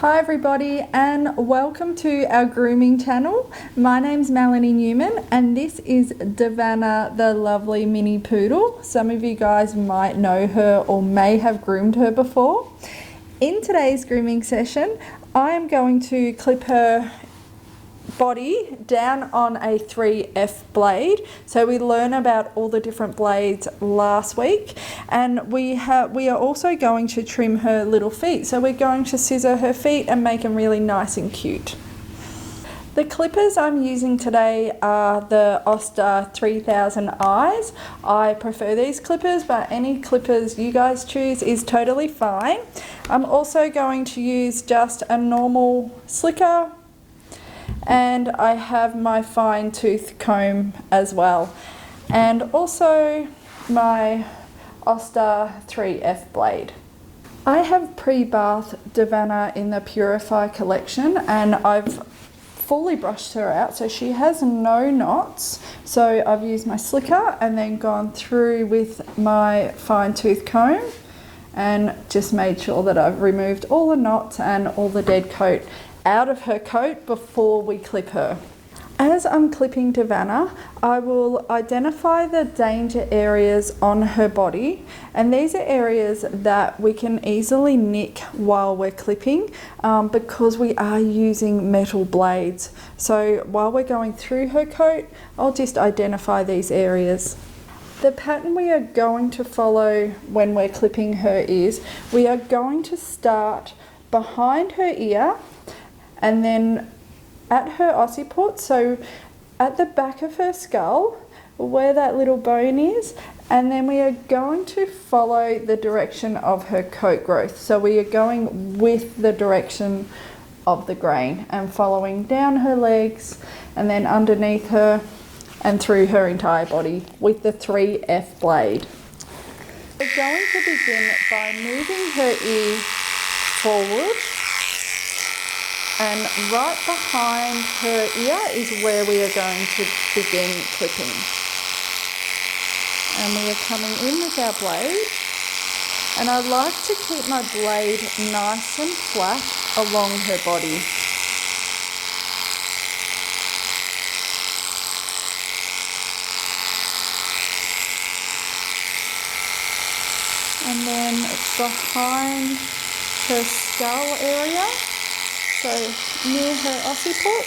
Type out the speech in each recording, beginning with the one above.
Hi everybody and welcome to our grooming channel. My name's Melanie Newman and this is Davana, the lovely mini poodle. Some of you guys might know her or may have groomed her before. In today's grooming session, I am going to clip her body down on a 3F blade. So we learned about all the different blades last week, and we are also going to trim her little feet. So we're going to scissor her feet and make them really nice and cute. The clippers I'm using today are the Oster 3000 Eyes. I prefer these clippers, but any clippers you guys choose is totally fine. I'm also going to use just a normal slicker, and I have my fine tooth comb as well, and also my Oster 3F blade. I have pre-bath Davana in the Purify collection, and I've fully brushed her out so she has no knots. So I've used my slicker and then gone through with my fine tooth comb and just made sure that I've removed all the knots and all the dead coat out of her coat before we clip her. As I'm clipping Davana, I will identify the danger areas on her body, and these are areas that we can easily nick while we're clipping because we are using metal blades. So while we're going through her coat, I'll just identify these areas. The pattern we are going to follow when we're clipping her is we are going to start behind her ear and then at her occiput, so at the back of her skull where that little bone is, and then we are going to follow the direction of her coat growth. So we are going with the direction of the grain and following down her legs and then underneath her and through her entire body with the 3F blade. We're going to begin by moving her ear forward, and right behind her ear is where we are going to begin clipping. And we are coming in with our blade, and I like to keep my blade nice and flat along her body. And then behind her skull area, so near her occiput,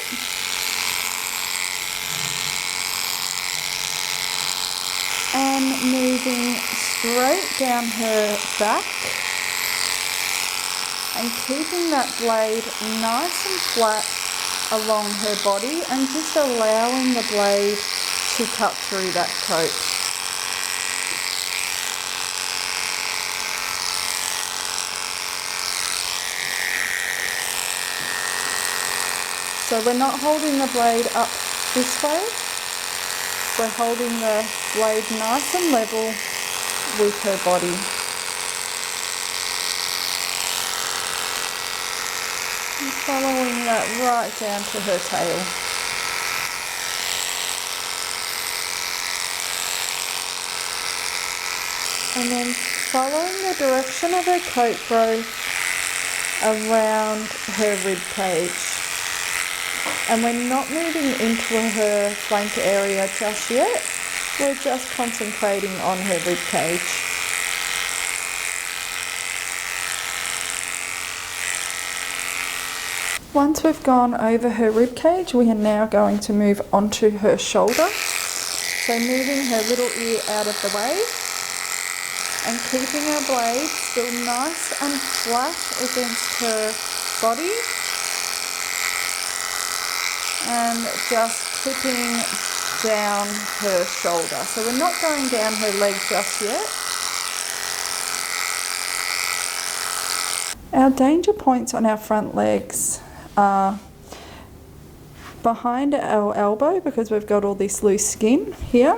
and moving straight down her back and keeping that blade nice and flat along her body and just allowing the blade to cut through that coat. So we're not holding the blade up this way, we're holding the blade nice and level with her body. And following that right down to her tail. And then following the direction of her coat growth around her rib cage. And we're not moving into her flank area just yet, we're just concentrating on her rib cage. Once we've gone over her rib cage, we are now going to move onto her shoulder. So moving her little ear out of the way and keeping our blade still nice and flat against her body. And just clipping down her shoulder. So we're not going down her leg just yet. Our danger points on our front legs are behind our elbow because we've got all this loose skin here,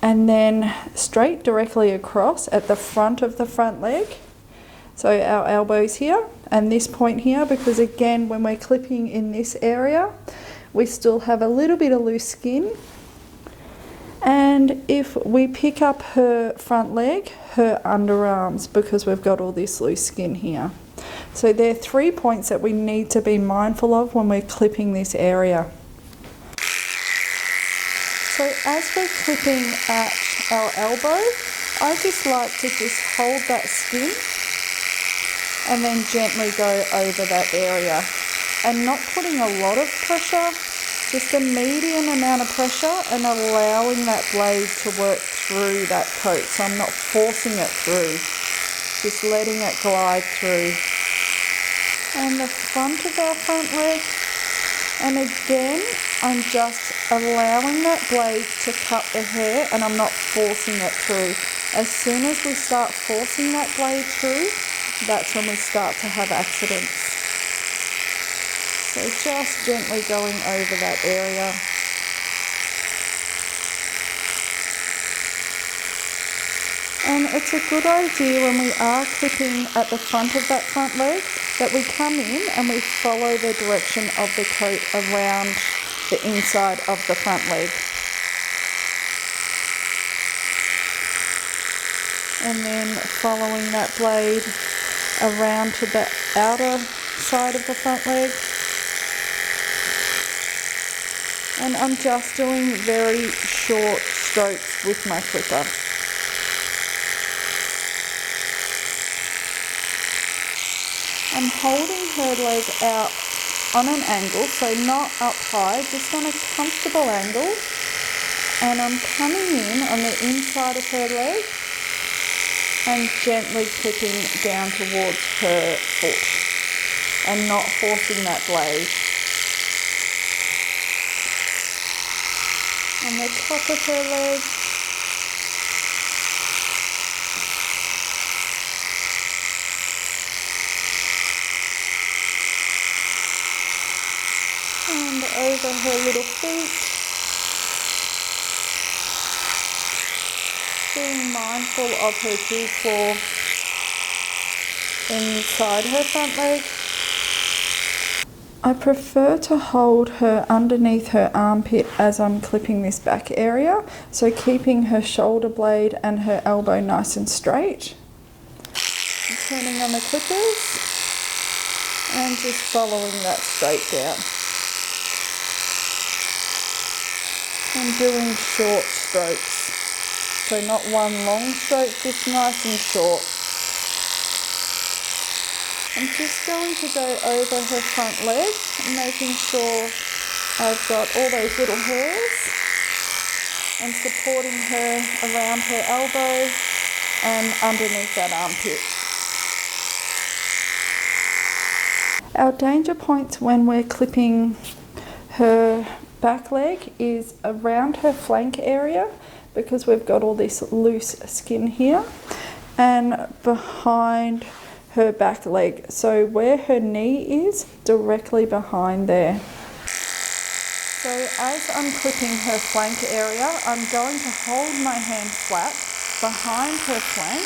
and then straight directly across at the front of the front leg. So our elbows here and this point here, because again when we're clipping in this area we still have a little bit of loose skin. And if we pick up her front leg, her underarms, because we've got all this loose skin here. So there are 3 points that we need to be mindful of when we're clipping this area. So as we're clipping at our elbow, I just like to just hold that skin and then gently go over that area. And not putting a lot of pressure, just a medium amount of pressure, and allowing that blade to work through that coat. So I'm not forcing it through, just letting it glide through. And the front of our front leg. And again, I'm just allowing that blade to cut the hair, and I'm not forcing it through. As soon as we start forcing that blade through, that's when we start to have accidents. So just gently going over that area. And it's a good idea when we are clipping at the front of that front leg that we come in and we follow the direction of the coat around the inside of the front leg. And then following that blade around to the outer side of the front leg. And I'm just doing very short strokes with my clipper. I'm holding her leg out on an angle, so not up high, just on a comfortable angle. And I'm coming in on the inside of her leg and gently clipping down towards her foot and not forcing that blade. On the top of her leg. And over her little feet. Being mindful of her jewel claw inside her front leg. I prefer to hold her underneath her armpit as I'm clipping this back area, so keeping her shoulder blade and her elbow nice and straight. I'm turning on the clippers and just following that straight down. And doing short strokes. So not one long stroke, just nice and short. I'm just going to go over her front leg, making sure I've got all those little hairs and supporting her around her elbow and underneath that armpit. Our danger points when we're clipping her back leg is around her flank area, because we've got all this loose skin here, and behind her back leg, so where her knee is, directly behind there. So as I'm clipping her flank area, I'm going to hold my hand flat behind her flank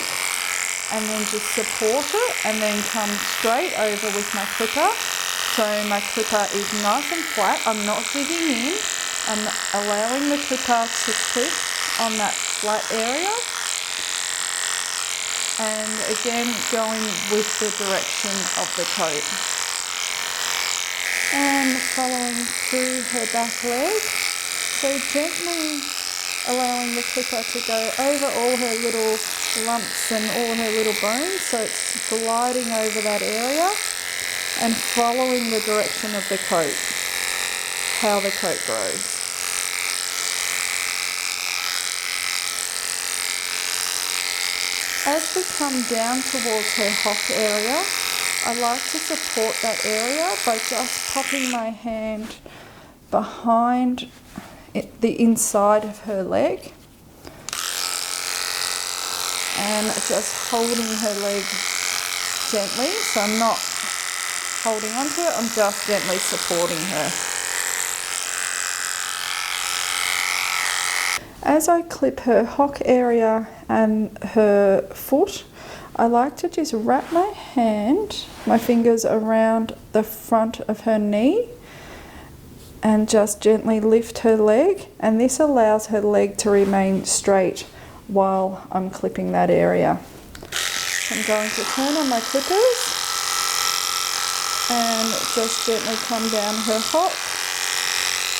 and then just support it and then come straight over with my clipper. So my clipper is nice and flat, I'm not digging in, I'm allowing the clipper to clip on that flat area. And again, going with the direction of the coat. And following through her back leg. So gently allowing the clipper to go over all her little lumps and all her little bones. So it's gliding over that area and following the direction of the coat, how the coat grows. As we come down towards her hock area, I like to support that area by just popping my hand behind the inside of her leg and just holding her leg gently. So I'm not holding onto it, I'm just gently supporting her. As I clip her hock area and her foot, I like to just wrap my fingers around the front of her knee and just gently lift her leg, and this allows her leg to remain straight while I'm clipping that area. I'm going to turn on my clippers and just gently come down her hop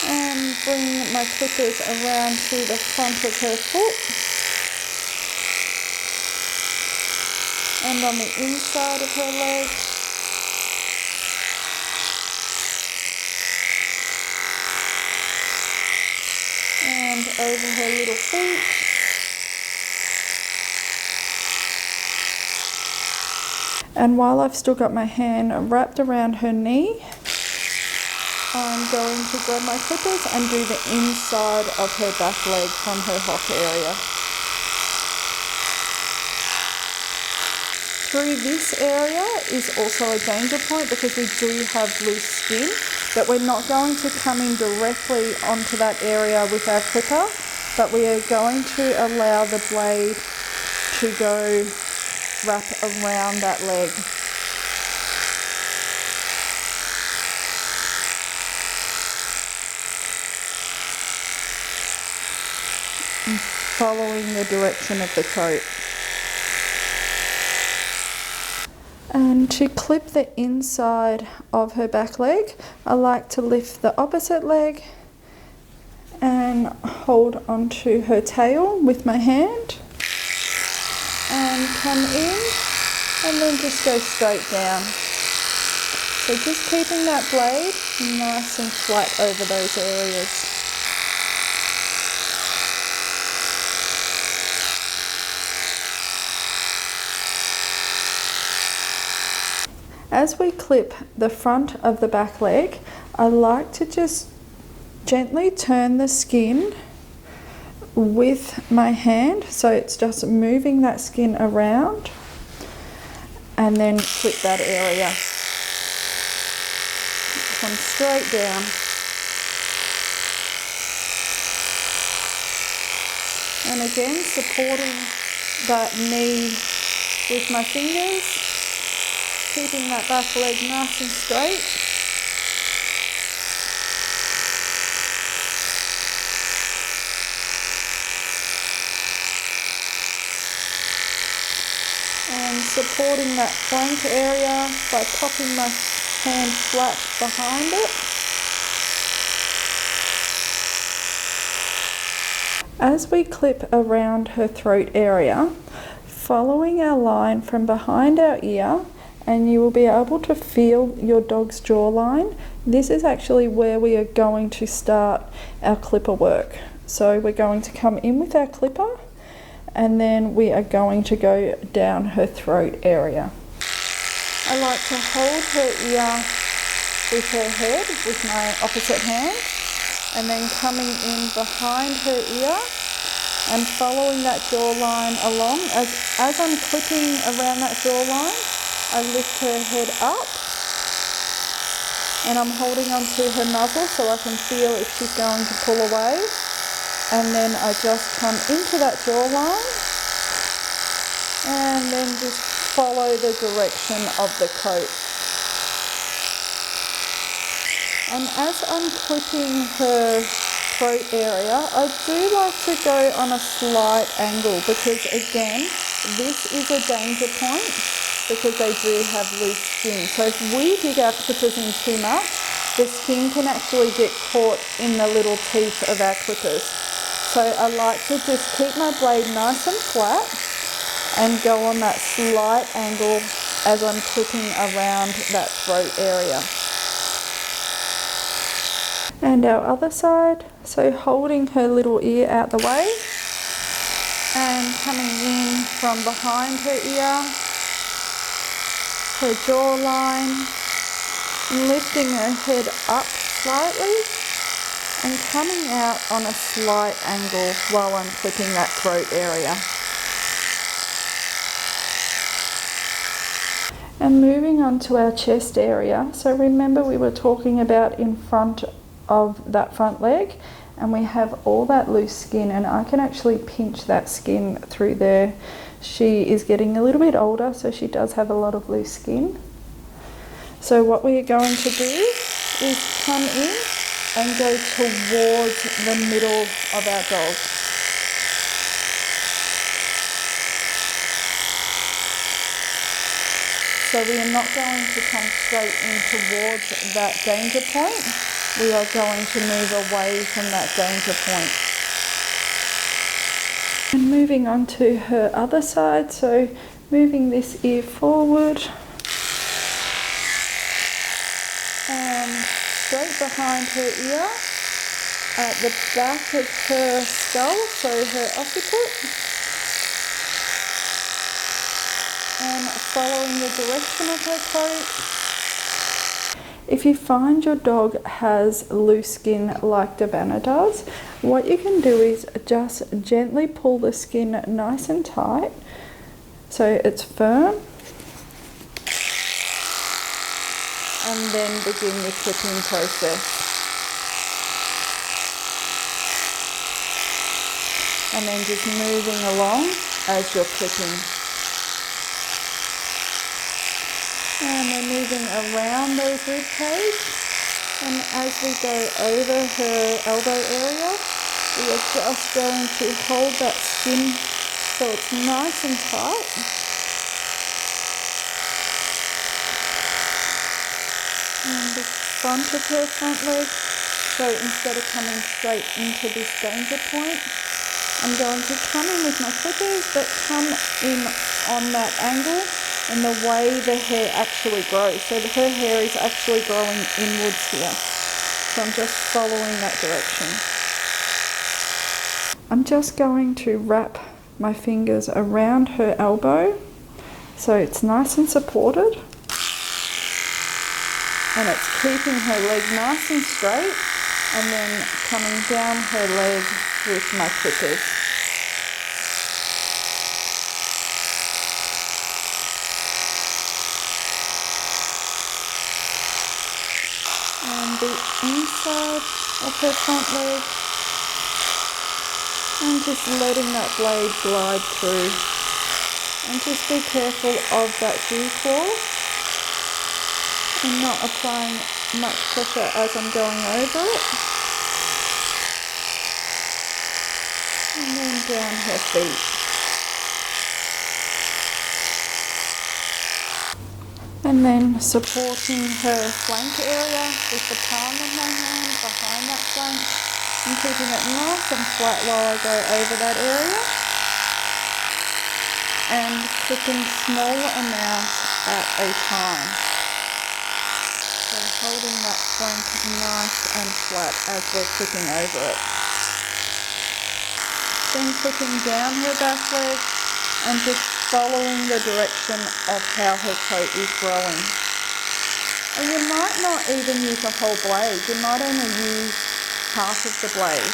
and bring my clippers around to the front of her foot and on the inside of her leg. And over her little feet. And while I've still got my hand wrapped around her knee, I'm going to grab my clippers and do the inside of her back leg from her hock area. Through this area is also a danger point because we do have loose skin, but we're not going to come in directly onto that area with our clipper, but we are going to allow the blade to go wrap around that leg. And following the direction of the coat. And to clip the inside of her back leg, I like to lift the opposite leg and hold onto her tail with my hand and come in and then just go straight down. So just keeping that blade nice and flat over those areas. As we clip the front of the back leg, I like to just gently turn the skin with my hand, so it's just moving that skin around and then clip that area. Come straight down. And again, supporting that knee with my fingers. Keeping that back leg nice and straight. And supporting that flank area by popping my hand flat behind it. As we clip around her throat area, following our line from behind our ear, and you will be able to feel your dog's jawline. This is actually where we are going to start our clipper work. So we're going to come in with our clipper and then we are going to go down her throat area. I like to hold her ear with her head with my opposite hand and then coming in behind her ear and following that jawline along. As I'm clipping around that jawline, I lift her head up and I'm holding onto her muzzle so I can feel if she's going to pull away. And then I just come into that jawline and then just follow the direction of the coat. And as I'm clipping her throat area, I do like to go on a slight angle because again, this is a danger point, because they do have loose skin. So if we dig our clippers in too much, the skin can actually get caught in the little teeth of our clippers. So I like to just keep my blade nice and flat and go on that slight angle as I'm clipping around that throat area. And our other side, so holding her little ear out the way and coming in from behind her ear, her jawline, lifting her head up slightly and coming out on a slight angle while I'm clipping that throat area. And moving on to our chest area, so remember we were talking about in front of that front leg and we have all that loose skin, and I can actually pinch that skin through there. She is getting a little bit older, so she does have a lot of loose skin. So what we are going to do is come in and go towards the middle of our dog. So we are not going to come straight in towards that danger point. We are going to move away from that danger point. And moving on to her other side, so moving this ear forward and straight behind her ear at the back of her skull, so her occiput, and following the direction of her coat. If you find your dog has loose skin like Davana does, what you can do is just gently pull the skin nice and tight so it's firm, and then begin the clipping process. And then just moving along as you're clipping. And we're moving around those rib cage, and as we go over her elbow area, we are just going to hold that skin so it's nice and tight. And the front of her front leg, so instead of coming straight into this danger point, I'm going to come in with my clippers, but come in on that angle and the way the hair actually grows. So her hair is actually growing inwards here. So I'm just following that direction. I'm just going to wrap my fingers around her elbow so it's nice and supported. And it's keeping her leg nice and straight, and then coming down her leg with my clippers. And the inside of her front leg, and just letting that blade glide through. And just be careful of that dew claw and not applying much pressure as I'm going over it. And then down her feet. And then supporting her flank area with the palm of my hand behind that flank, and keeping it nice and flat while I go over that area. And clipping small amounts at a time. So holding that flank nice and flat as we're clipping over it. Then clipping down her back leg and just following the direction of how her coat is growing. And you might not even use a whole blade, you might only use half of the blade.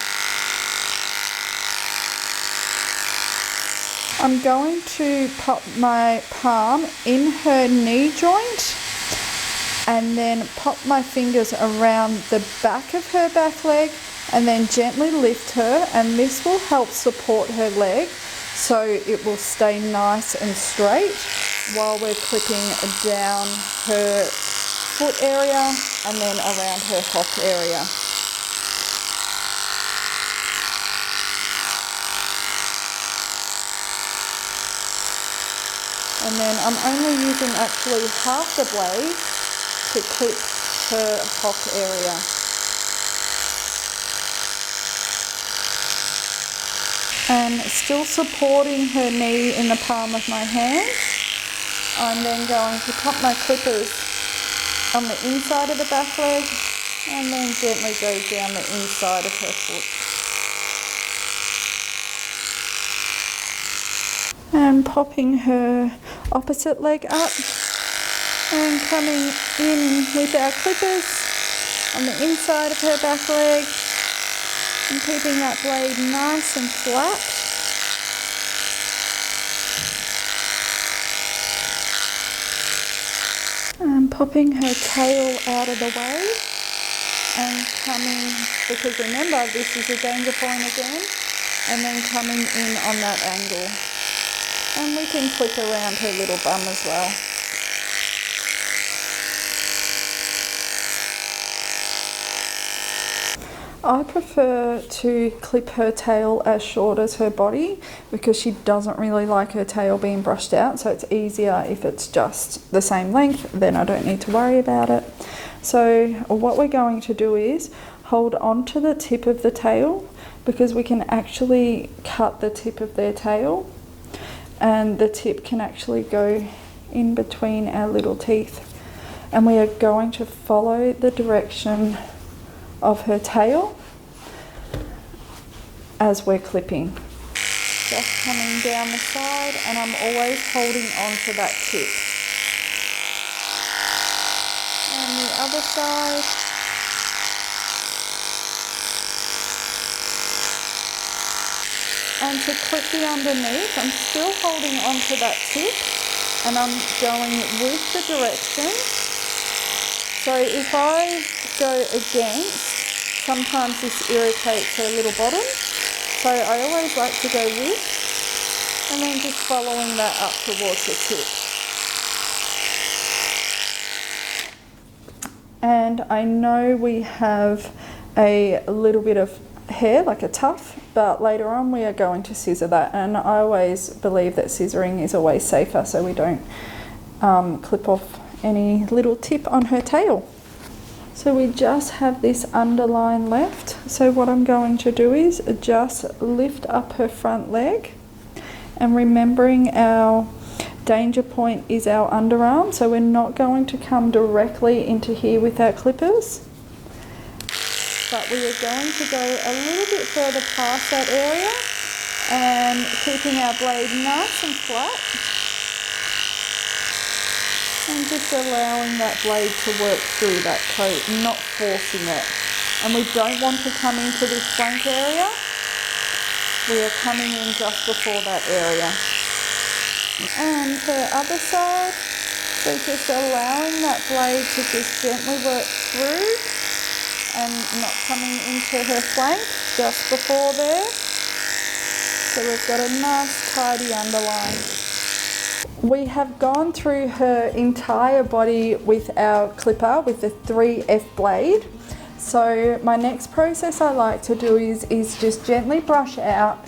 I'm going to pop my palm in her knee joint and then pop my fingers around the back of her back leg and then gently lift her, and this will help support her leg so it will stay nice and straight while we're clipping down her foot area and then around her hock area. And then I'm only using actually half the blade to clip her hock area. And still supporting her knee in the palm of my hand, I'm then going to pop my clippers on the inside of the back leg and then gently go down the inside of her foot. And popping her opposite leg up and coming in with our clippers on the inside of her back leg and keeping that blade nice and flat. And popping her tail out of the way and coming, because remember this is a danger point again, and then coming in on that angle. And we can clip around her little bum as well. I prefer to clip her tail as short as her body because she doesn't really like her tail being brushed out, so it's easier if it's just the same length, then I don't need to worry about it. So what we're going to do is hold on to the tip of the tail because we can actually cut the tip of their tail and the tip can actually go in between our little teeth, and we are going to follow the direction of her tail as we're clipping. Just coming down the side, and I'm always holding on to that tip. And the other side. And to clip the underneath, I'm still holding on to that tip and I'm going with the direction. So if I go against, sometimes this irritates her little bottom. So I always like to go with and then just following that up towards the tip. And I know we have a little bit of hair, like a tuft, but later on we are going to scissor that, and I always believe that scissoring is always safer so we don't clip off any little tip on her tail. So we just have this underline left, so what I'm going to do is just lift up her front leg, and remembering our danger point is our underarm, so we're not going to come directly into here with our clippers, but we are going to go a little bit further past that area and keeping our blade nice and flat and just allowing that blade to work through that coat, not forcing it. And we don't want to come into this flank area, we are coming in just before that area. And the other side, so just allowing that blade to just gently work through and not coming into her flank just before there. So we've got a nice tidy underline. We have gone through her entire body with our clipper with the 3F blade. So my next process I like to do is just gently brush out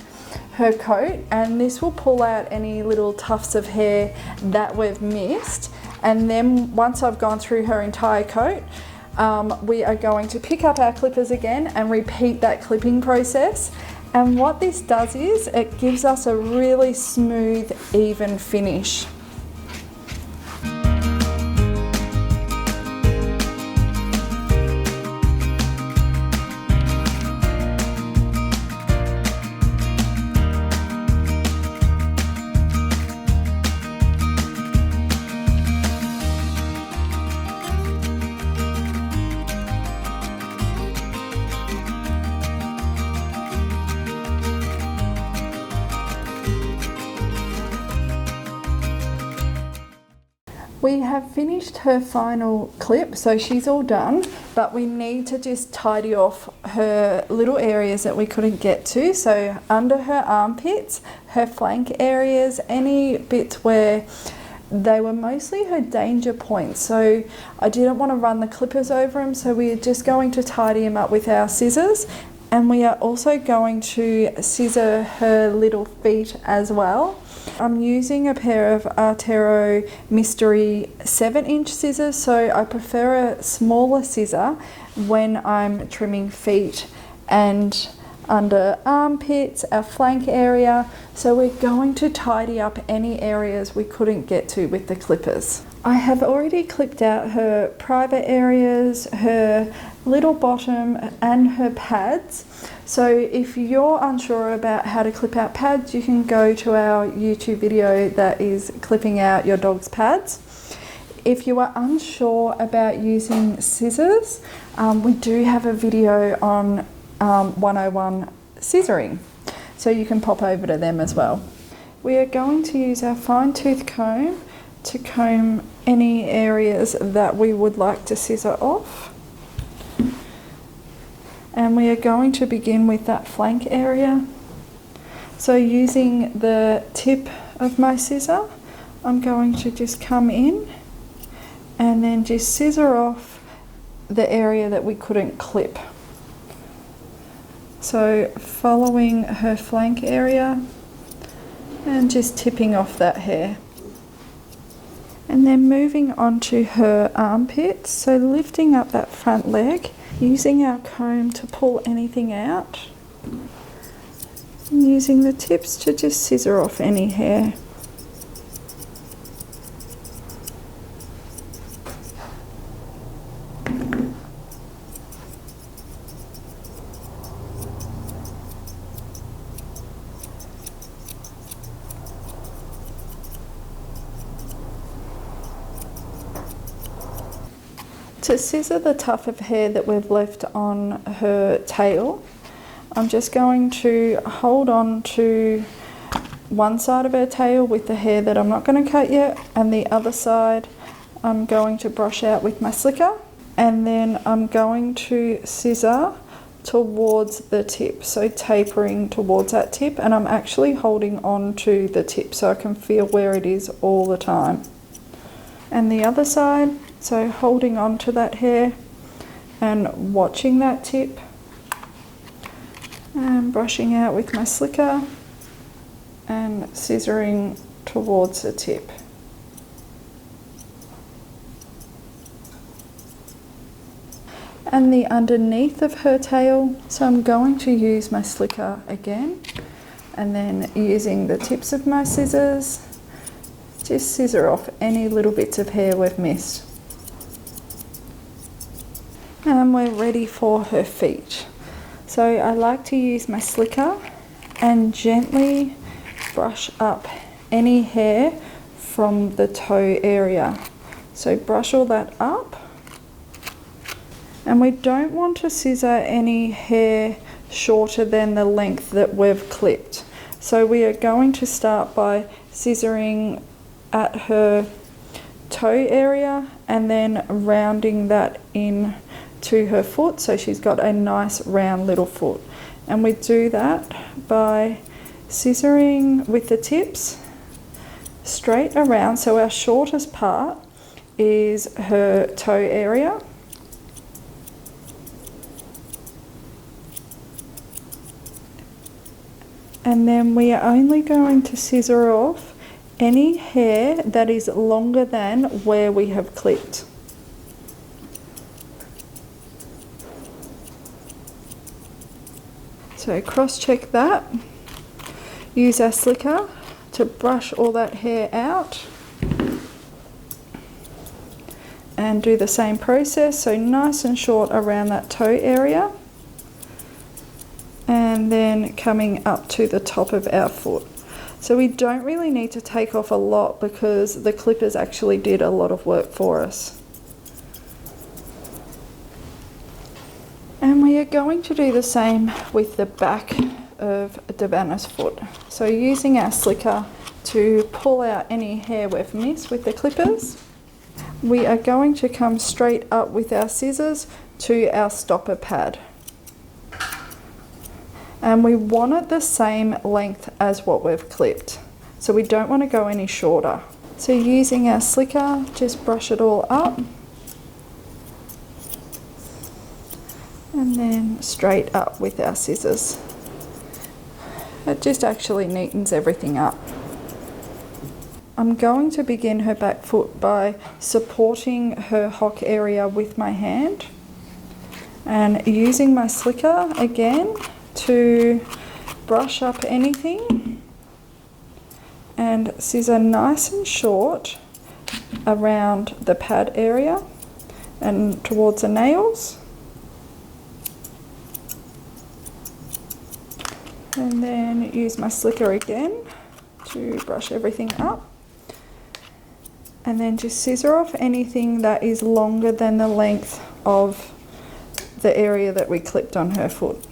her coat, and this will pull out any little tufts of hair that we've missed. And then once I've gone through her entire coat, we are going to pick up our clippers again and repeat that clipping process. And what this does is it gives us a really smooth, even finish. We have finished her final clip, so she's all done, but we need to just tidy off her little areas that we couldn't get to. So under her armpits, her flank areas, any bits where they were mostly her danger points. So I didn't want to run the clippers over them, so we're just going to tidy them up with our scissors. And we are also going to scissor her little feet as well. I'm using a pair of Artero Mystery 7-inch scissors, so I prefer a smaller scissor when I'm trimming feet and under armpits, our flank area. So we're going to tidy up any areas we couldn't get to with the clippers. I have already clipped out her private areas, her little bottom and her pads. So if you're unsure about how to clip out pads, you can go to our YouTube video that is clipping out your dog's pads. If you are unsure about using scissors, we do have a video on 101 scissoring, so you can pop over to them as well. We are going to use our fine tooth comb to comb any areas that we would like to scissor off. And we are going to begin with that flank area. So using the tip of my scissor, I'm going to just come in and then just scissor off the area that we couldn't clip. So following her flank area and just tipping off that hair. And then moving on to her armpits, so lifting up that front leg, using our comb to pull anything out, and using the tips to just scissor off any hair. To scissor the tuft of hair that we've left on her tail, I'm just going to hold on to one side of her tail with the hair that I'm not going to cut yet, and the other side I'm going to brush out with my slicker, and then I'm going to scissor towards the tip, so tapering towards that tip, and I'm actually holding on to the tip so I can feel where it is all the time. And the other side, so holding on to that hair and watching that tip and brushing out with my slicker and scissoring towards the tip. And the underneath of her tail, so I'm going to use my slicker again and then using the tips of my scissors, just scissor off any little bits of hair we've missed. And we're ready for her feet. So I like to use my slicker and gently brush up any hair from the toe area. So brush all that up. And we don't want to scissor any hair shorter than the length that we've clipped. So we are going to start by scissoring at her toe area and then rounding that in to her foot, so she's got a nice round little foot. And we do that by scissoring with the tips straight around, so our shortest part is her toe area, and then we are only going to scissor off any hair that is longer than where we have clipped. So cross-check that, use our slicker to brush all that hair out and do the same process, so nice and short around that toe area and then coming up to the top of our foot. So we don't really need to take off a lot because the clippers actually did a lot of work for us. And we are going to do the same with the back of Davana's foot. So using our slicker to pull out any hair we've missed with the clippers, we are going to come straight up with our scissors to our stopper pad. And we want it the same length as what we've clipped. So we don't want to go any shorter. So using our slicker, just brush it all up. And then straight up with our scissors. It just actually neatens everything up. I'm going to begin her back foot by supporting her hock area with my hand and using my slicker again to brush up anything and scissor nice and short around the pad area and towards the nails. And then use my slicker again to brush everything up. And then just scissor off anything that is longer than the length of the area that we clipped on her foot.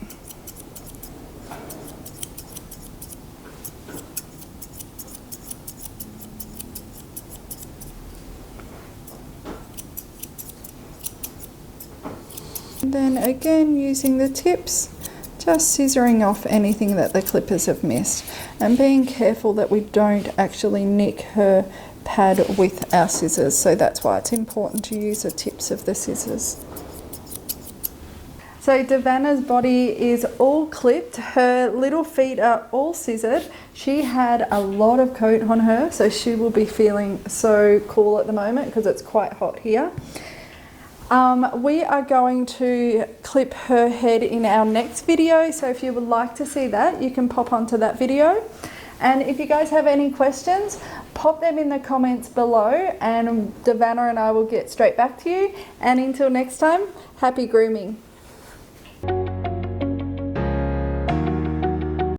And then again using the tips, just scissoring off anything that the clippers have missed and being careful that we don't actually nick her pad with our scissors, so that's why it's important to use the tips of the scissors. So Davana's body is all clipped. Her little feet are all scissored. She had a lot of coat on her, so she will be feeling so cool at the moment because it's quite hot here. We are going to clip her head in our next video, so if you would like to see that, you can pop onto that video. And if you guys have any questions, pop them in the comments below and Davana and I will get straight back to you. And until next time, happy grooming.